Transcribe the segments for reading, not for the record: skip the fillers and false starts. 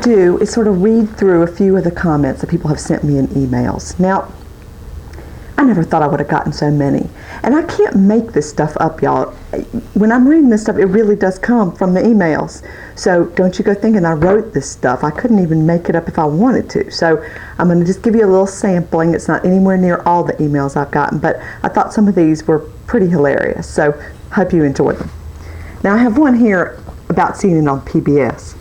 do is sort of read through a few of the comments that people have sent me in emails. Now, I never thought I would have gotten so many. And I can't make this stuff up, y'all. When I'm reading this stuff, it really does come from the emails. So don't you go thinking I wrote this stuff. I couldn't even make it up if I wanted to. So I'm going to just give you a little sampling. It's not anywhere near all the emails I've gotten, but I thought some of these were pretty hilarious. So hope you enjoyed them. Now I have one here about seeing it on PBS.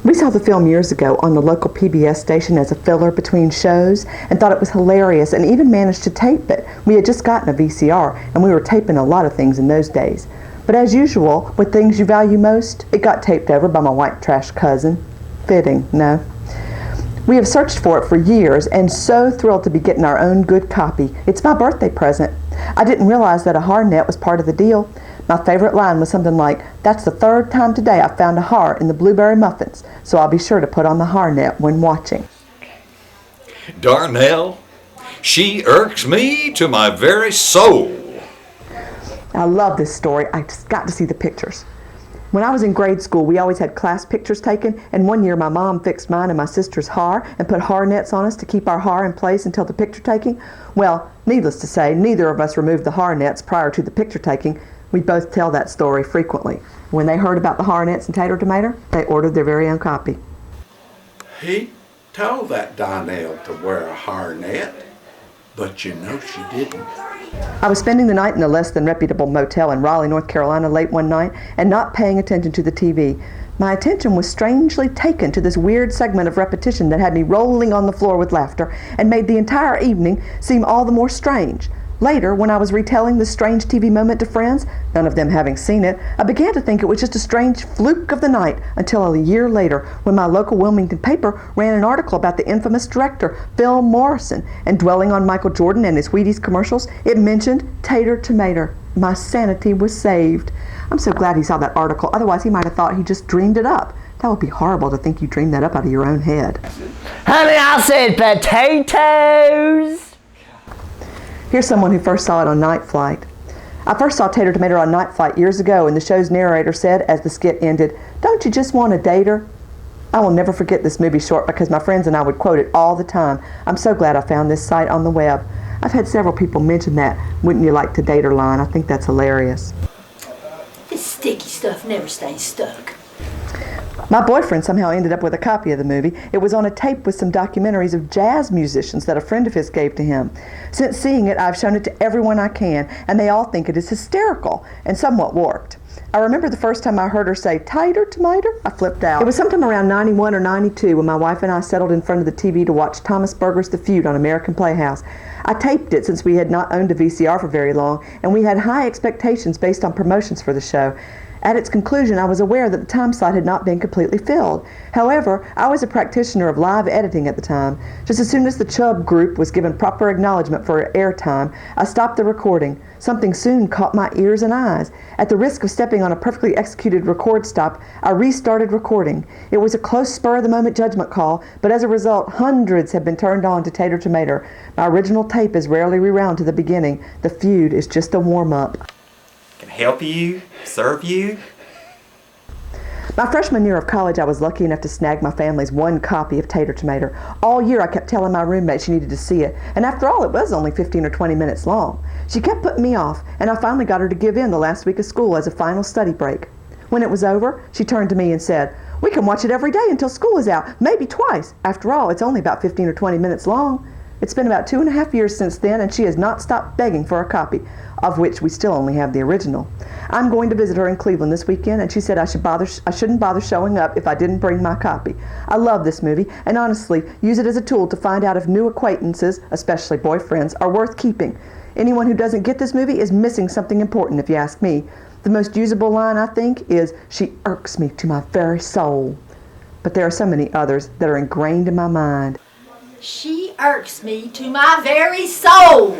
We saw the film years ago on the local PBS station as a filler between shows and thought it was hilarious and even managed to tape it. We had just gotten a VCR and we were taping a lot of things in those days. But as usual, with things you value most, it got taped over by my white trash cousin. Fitting, no? We have searched for it for years and so thrilled to be getting our own good copy. It's my birthday present. I didn't realize that a hornet was part of the deal. My favorite line was something like, "That's the third time today I've found a heart in the blueberry muffins, so I'll be sure to put on the hornet when watching." Darnell, she irks me to my very soul. I love this story. I just got to see the pictures. When I was in grade school, we always had class pictures taken, and one year my mom fixed mine and my sister's hair and put hornets on us to keep our hair in place until the picture taking. Well, needless to say, neither of us removed the hornets prior to the picture taking. We both tell that story frequently. When they heard about the hornets and Tater Tomater, they ordered their very own copy. He told that Donnell to wear a hornet, but you know she didn't. I was spending the night in a less than reputable motel in Raleigh, North Carolina late one night and not paying attention to the TV. My attention was strangely taken to this weird segment of repetition that had me rolling on the floor with laughter and made the entire evening seem all the more strange. Later, when I was retelling this strange TV moment to friends, none of them having seen it, I began to think it was just a strange fluke of the night until a year later when my local Wilmington paper ran an article about the infamous director, Phil Morrison, and dwelling on Michael Jordan and his Wheaties commercials, it mentioned Tater Tomater. My sanity was saved. I'm so glad he saw that article, otherwise he might have thought he just dreamed it up. That would be horrible to think you dreamed that up out of your own head. Honey, I said potatoes! Here's someone who first saw it on Night Flight. I first saw Tater Tomater on Night Flight years ago, and the show's narrator said, as the skit ended, "Don't you just want a dater?" I will never forget this movie short because my friends and I would quote it all the time. I'm so glad I found this site on the web. I've had several people mention that, "Wouldn't you like to date her" line. I think that's hilarious. This sticky stuff never stays stuck. My boyfriend somehow ended up with a copy of the movie. It was on a tape with some documentaries of jazz musicians that a friend of his gave to him. Since seeing it, I've shown it to everyone I can, and they all think it is hysterical and somewhat warped. I remember the first time I heard her say, "Tater Tomater," I flipped out. It was sometime around 91 or 92 when my wife and I settled in front of the TV to watch Thomas Berger's The Feud on American Playhouse. I taped it since we had not owned a VCR for very long, and we had high expectations based on promotions for the show. At its conclusion, I was aware that the time slot had not been completely filled. However, I was a practitioner of live editing at the time. Just as soon as the Chubb group was given proper acknowledgement for airtime, I stopped the recording. Something soon caught my ears and eyes. At the risk of stepping on a perfectly executed record stop, I restarted recording. It was a close spur-of-the-moment judgment call, but as a result, hundreds have been turned on to Tater Tomater. My original tape is rarely rewound to the beginning. The Feud is just a warm-up. Can help you, serve you. My freshman year of college, I was lucky enough to snag my family's one copy of Tater Tomater. All year I kept telling my roommate she needed to see it, and after all, it was only 15 or 20 minutes long. She kept putting me off, and I finally got her to give in the last week of school as a final study break. When it was over, she turned to me and said, "We can watch it every day until school is out, maybe twice. After all, it's only about 15 or 20 minutes long." It's been about 2.5 years since then, and she has not stopped begging for a copy, of which we still only have the original. I'm going to visit her in Cleveland this weekend, and she said I shouldn't bother showing up if I didn't bring my copy. I love this movie, and honestly, use it as a tool to find out if new acquaintances, especially boyfriends, are worth keeping. Anyone who doesn't get this movie is missing something important, if you ask me. The most usable line, I think, is, "She irks me to my very soul." But there are so many others that are ingrained in my mind. She irks me to my very soul.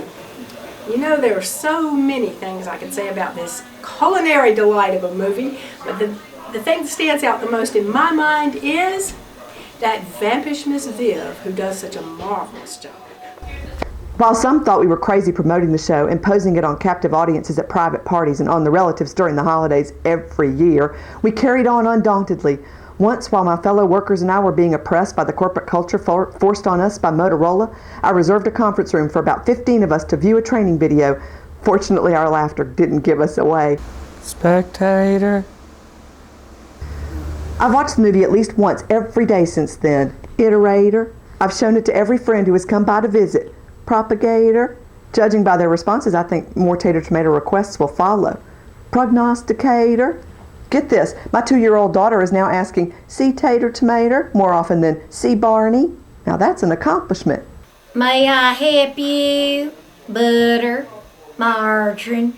You know, there are so many things I could say about this culinary delight of a movie, but the thing that stands out the most in my mind is that vampish Miss Viv, who does such a marvelous job. While some thought we were crazy promoting the show, imposing it on captive audiences at private parties and on the relatives during the holidays every year, we carried on undauntedly. Once, while my fellow workers and I were being oppressed by the corporate culture forced on us by Motorola, I reserved a conference room for about 15 of us to view a training video. Fortunately, our laughter didn't give us away. Spectator. I've watched the movie at least once every day since then. Iterator. I've shown it to every friend who has come by to visit. Propagator. Judging by their responses, I think more Tater Tomater requests will follow. Prognosticator. Get this, my 2-year-old daughter is now asking, "See Tater Tomater?" more often than "See Barney?" Now that's an accomplishment. May I help you? Butter, margarine.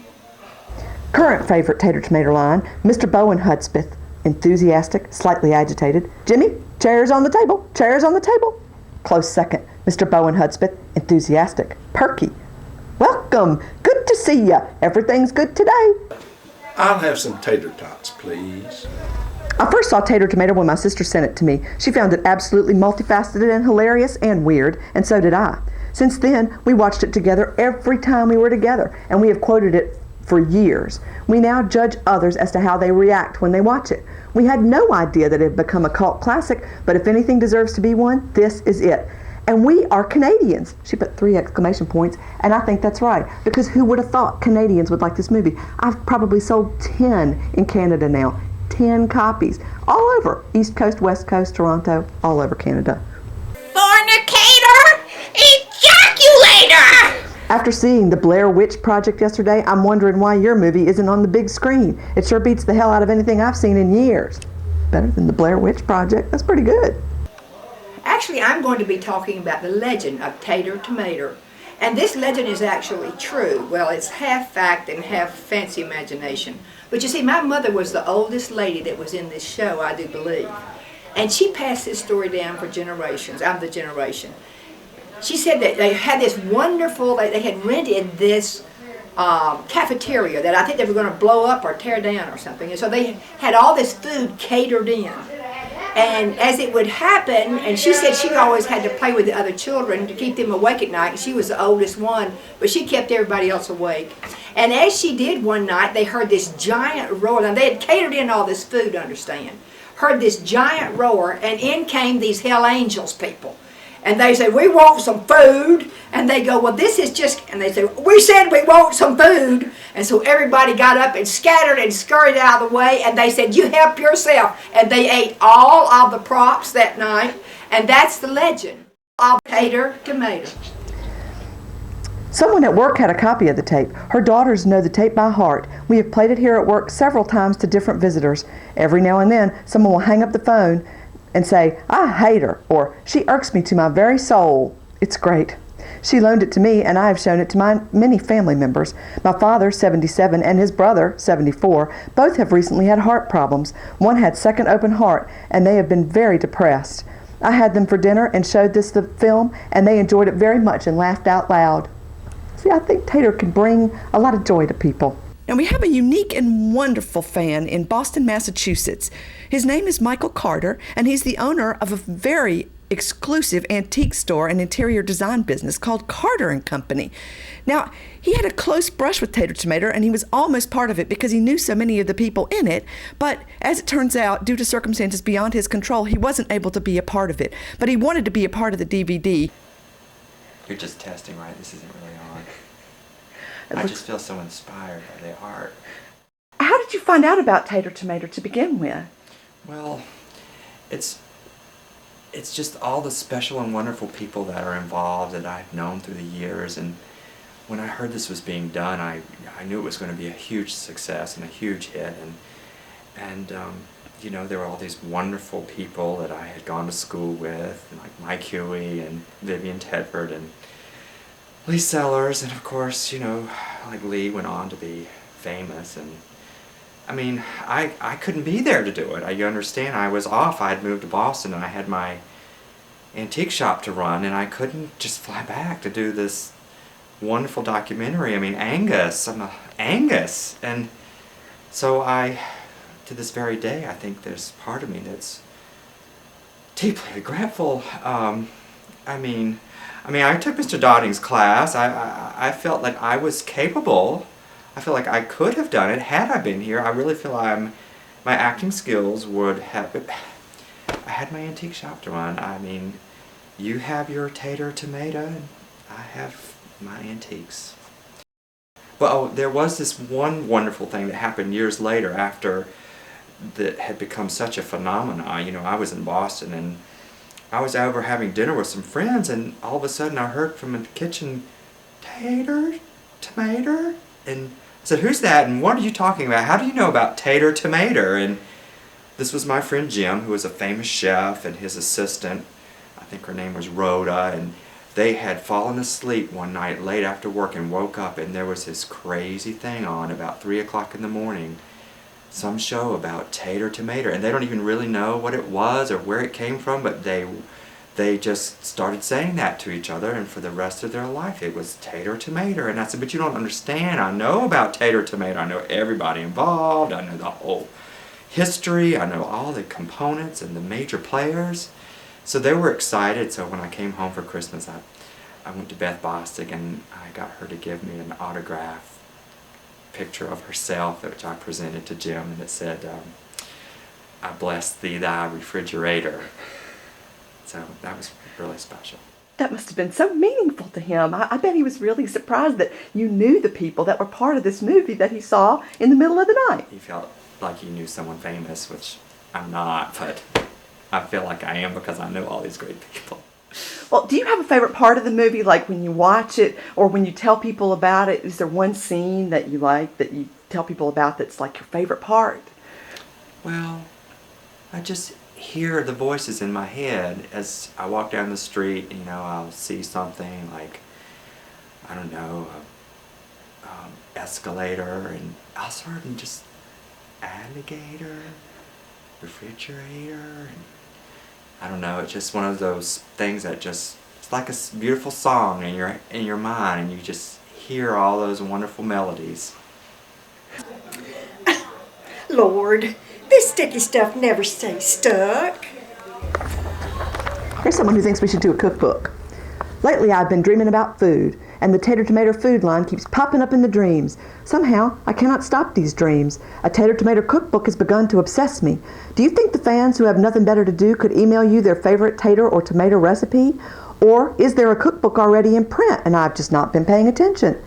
Current favorite Tater Tomater line, Mr. Bowen Hudspeth. Enthusiastic, slightly agitated. "Jimmy, chairs on the table, chairs on the table." Close second, Mr. Bowen Hudspeth. Enthusiastic, perky. "Welcome, good to see ya. Everything's good today." I'll have some tater tots, please. I first saw Tater Tomater when my sister sent it to me. She found it absolutely multifaceted and hilarious and weird, and so did I. Since then, we watched it together every time we were together, and we have quoted it for years. We now judge others as to how they react when they watch it. We had no idea that it had become a cult classic, but if anything deserves to be one, this is it. And we are Canadians. She put 3 exclamation points, and I think that's right, because who would have thought Canadians would like this movie? I've probably sold 10 in Canada now. 10 copies. All over. East Coast, West Coast, Toronto, all over Canada. Fornicator! Ejaculator! After seeing the Blair Witch Project yesterday, I'm wondering why your movie isn't on the big screen. It sure beats the hell out of anything I've seen in years. Better than the Blair Witch Project. That's pretty good. Actually, I'm going to be talking about the legend of Tater Tomater. And this legend is actually true. Well, it's half fact and half fancy imagination. But you see, my mother was the oldest lady that was in this show, I do believe. And she passed this story down for generations. I'm the generation. She said that they had this wonderful, they had rented this cafeteria that I think they were going to blow up or tear down or something. And so they had all this food catered in. And as it would happen, and she said she always had to play with the other children to keep them awake at night. And she was the oldest one, but she kept everybody else awake. And as she did one night, they heard this giant roar. Now, they had catered in all this food, understand. Heard this giant roar, and in came these Hell Angels people. And they say, "We want some food." And they go, "Well, this is just," and they say, "We said we want some food." And so everybody got up and scattered and scurried out of the way. And they said, "You help yourself." And they ate all of the props that night. And that's the legend of Tater Tomater. Someone at work had a copy of the tape. Her daughters know the tape by heart. We have played it here at work several times to different visitors. Every now and then, someone will hang up the phone and say, "I hate her," or "She irks me to my very soul." It's great. She loaned it to me, and I have shown it to my many family members. My father, 77, and his brother, 74, both have recently had heart problems. One had second open heart, and they have been very depressed. I had them for dinner and showed this the film, and they enjoyed it very much and laughed out loud. See, I think Tater can bring a lot of joy to people. Now, we have a unique and wonderful fan in Boston, Massachusetts. His name is Michael Carter, and he's the owner of a very exclusive antique store and interior design business called Carter & Company. Now, he had a close brush with Tater Tomater, and he was almost part of it because he knew so many of the people in it. But as it turns out, due to circumstances beyond his control, he wasn't able to be a part of it. But he wanted to be a part of the DVD. You're just testing, right? This isn't really on. I just feel so inspired by the art. How did you find out about Tater Tomater to begin with? Well, it's just all the special and wonderful people that are involved that I've known through the years. And when I heard this was being done, I knew it was going to be a huge success and a huge hit. And you know, there were all these wonderful people that I had gone to school with, like Mike Huey and Vivian Tedford and Lee Sellers, and of course, you know, like Lee went on to be famous. And I mean, I couldn't be there to do it. You understand, I was off. I had moved to Boston and I had my antique shop to run, and I couldn't just fly back to do this wonderful documentary. I mean, Angus, Angus. And so to this very day, I think there's part of me that's deeply regretful. I mean, I took Mr. Dodding's class. I felt like I was capable. I feel like I could have done it had I been here. I really feel my acting skills would have. I had my antique shop to run. I mean, you have your Tater Tomater, and I have my antiques. Well, there was this one wonderful thing that happened years later after that had become such a phenomenon. You know, I was in Boston and I was over having dinner with some friends, and all of a sudden I heard from the kitchen, Tater Tomater? And I said, who's that? And what are you talking about? How do you know about Tater Tomater? And this was my friend Jim, who was a famous chef, and his assistant, I think her name was Rhoda, and they had fallen asleep one night late after work and woke up, and there was this crazy thing on about 3 o'clock in the morning. Some show about Tater Tomater, and they don't even really know what it was or where it came from, but they just started saying that to each other, and for the rest of their life it was Tater Tomater. And I said, but you don't understand. I know about Tater Tomater. I know everybody involved. I know the whole history. I know all the components and the major players. So they were excited. So when I came home for Christmas, I went to Beth Bostic and I got her to give me an autograph picture of herself, which I presented to Jim, and it said, I bless thee, thy refrigerator. So that was really special. That must have been so meaningful to him. I bet he was really surprised that you knew the people that were part of this movie that he saw in the middle of the night. He felt like he knew someone famous, which I'm not, but I feel like I am because I know all these great people. Well, do you have a favorite part of the movie, like when you watch it or when you tell people about it? Is there one scene that you like, that you tell people about, that's like your favorite part? Well, I just hear the voices in my head as I walk down the street. You know, I'll see something like, I don't know, escalator, and I'll sort of just alligator, refrigerator, and I don't know, it's just one of those things that just, it's like a beautiful song in your mind, and you just hear all those wonderful melodies. Lord, this sticky stuff never stays stuck. Here's someone who thinks we should do a cookbook. Lately I've been dreaming about food, and the Tater Tomater food line keeps popping up in the dreams. Somehow, I cannot stop these dreams. A Tater Tomater cookbook has begun to obsess me. Do you think the fans who have nothing better to do could email you their favorite tater or tomato recipe? Or is there a cookbook already in print and I've just not been paying attention?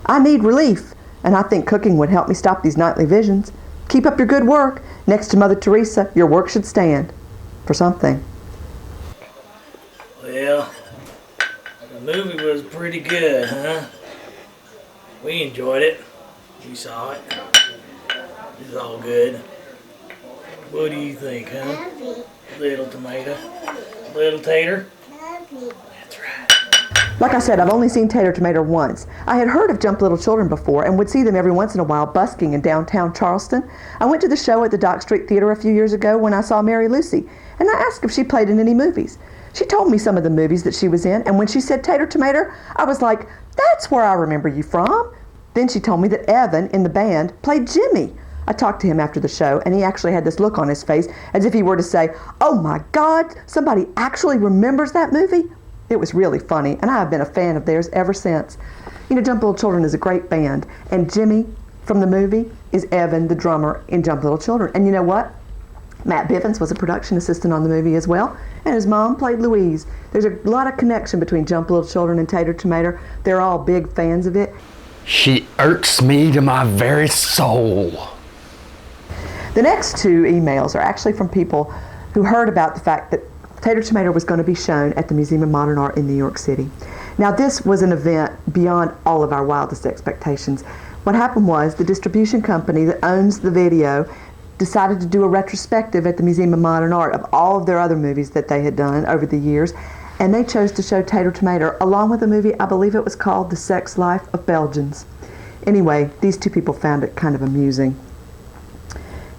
I need relief, and I think cooking would help me stop these nightly visions. Keep up your good work. Next to Mother Teresa, your work should stand for something. Well, the movie was pretty good, huh? We enjoyed it. We saw it. It's all good. What do you think, huh? Little tomato? Little tater? That's right. Like I said, I've only seen Tater Tomater once. I had heard of Jump Little Children before and would see them every once in a while busking in downtown Charleston. I went to the show at the Dock Street Theater a few years ago when I saw Mary Lucy, and I asked if she played in any movies. She told me some of the movies that she was in, and when she said Tater Tomater, I was like, that's where I remember you from. Then she told me that Evan in the band played Jimmy. I talked to him after the show, and he actually had this look on his face as if he were to say, oh my God, somebody actually remembers that movie? It was really funny, and I have been a fan of theirs ever since. You know, Jump Little Children is a great band, and Jimmy from the movie is Evan, the drummer in Jump Little Children. And you know what? Matt Bivens was a production assistant on the movie as well, and his mom played Louise. There's a lot of connection between Jump Little Children and Tater Tomater. They're all big fans of it. She irks me to my very soul. The next two emails are actually from people who heard about the fact that Tater Tomater was going to be shown at the Museum of Modern Art in New York City. Now, this was an event beyond all of our wildest expectations. What happened was the distribution company that owns the video decided to do a retrospective at the Museum of Modern Art of all of their other movies that they had done over the years, and they chose to show Tater Tomater along with a movie, I believe it was called The Sex Life of Belgians. Anyway, these two people found it kind of amusing.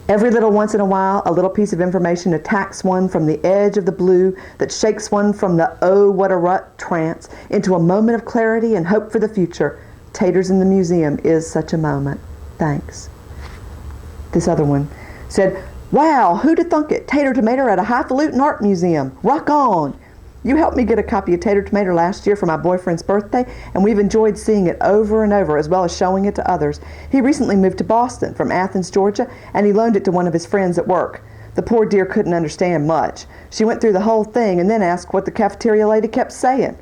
Every little once in a while, a little piece of information attacks one from the edge of the blue that shakes one from the oh, what a rut trance into a moment of clarity and hope for the future. Taters in the Museum is such a moment. Thanks. This other one said, wow, who'd have thunk it? Tater Tomater at a highfalutin art museum. Rock on. You helped me get a copy of Tater Tomater last year for my boyfriend's birthday, and we've enjoyed seeing it over and over, as well as showing it to others. He recently moved to Boston from Athens, Georgia, and he loaned it to one of his friends at work. The poor dear couldn't understand much. She went through the whole thing and then asked what the cafeteria lady kept saying.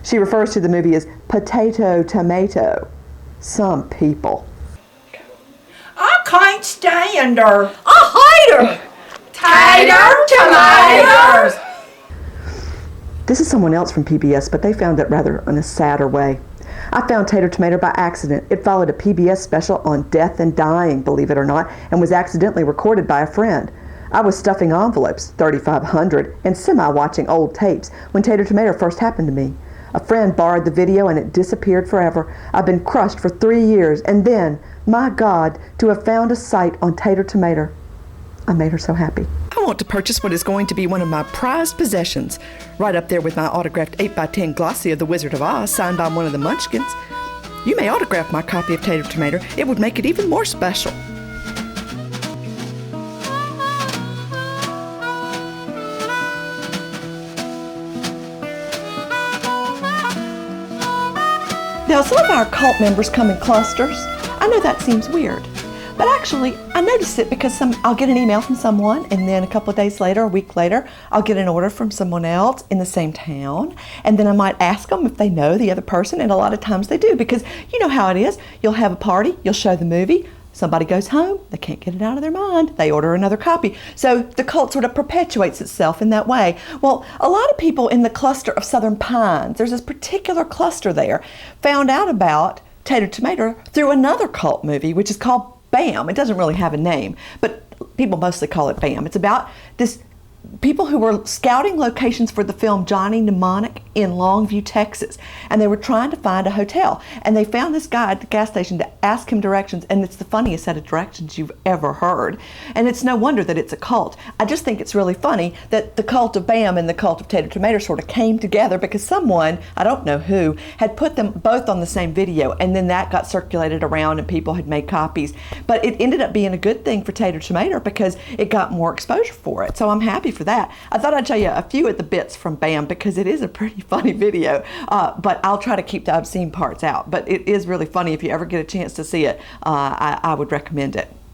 She refers to the movie as Tater Tomater. Some people. I can't stand her. I hate her. Tater Tomater! This is someone else from PBS, but they found it rather in a sadder way. I found Tater Tomater by accident. It followed a PBS special on death and dying, believe it or not, and was accidentally recorded by a friend. I was stuffing envelopes, 3,500, and semi-watching old tapes when Tater Tomater first happened to me. A friend borrowed the video and it disappeared forever. I've been crushed for 3 years, and then, my God, to have found a site on Tater Tomater. I made her so happy. I want to purchase what is going to be one of my prized possessions, right up there with my autographed 8x10 glossy of The Wizard of Oz, signed by one of the Munchkins. You may autograph my copy of Tater Tomater. It would make it even more special. Now, some of our cult members come in clusters. I know that seems weird. But actually, I notice it because I'll get an email from someone, and then a couple of days later, a week later, I'll get an order from someone else in the same town, and then I might ask them if they know the other person, and a lot of times they do, because you know how it is. You'll have a party, you'll show the movie, somebody goes home, they can't get it out of their mind, they order another copy. So the cult sort of perpetuates itself in that way. Well, a lot of people in the cluster of Southern Pines, there's this particular cluster there, found out about Tater Tomater through another cult movie, which is called BAM. It doesn't really have a name, but people mostly call it BAM. It's about this people who were scouting locations for the film Johnny Mnemonic in Longview, Texas, and they were trying to find a hotel, and they found this guy at the gas station to ask him directions, and it's the funniest set of directions you've ever heard, and it's no wonder that it's a cult. I just think it's really funny that the cult of BAM and the cult of Tater Tomater sort of came together because someone, I don't know who, had put them both on the same video, and then that got circulated around and people had made copies, but it ended up being a good thing for Tater Tomater because it got more exposure for it, so I'm happy for that. I thought I'd tell you a few of the bits from BAM because it is a pretty funny video, but I'll try to keep the obscene parts out. But it is really funny. If you ever get a chance to see it, I would recommend it.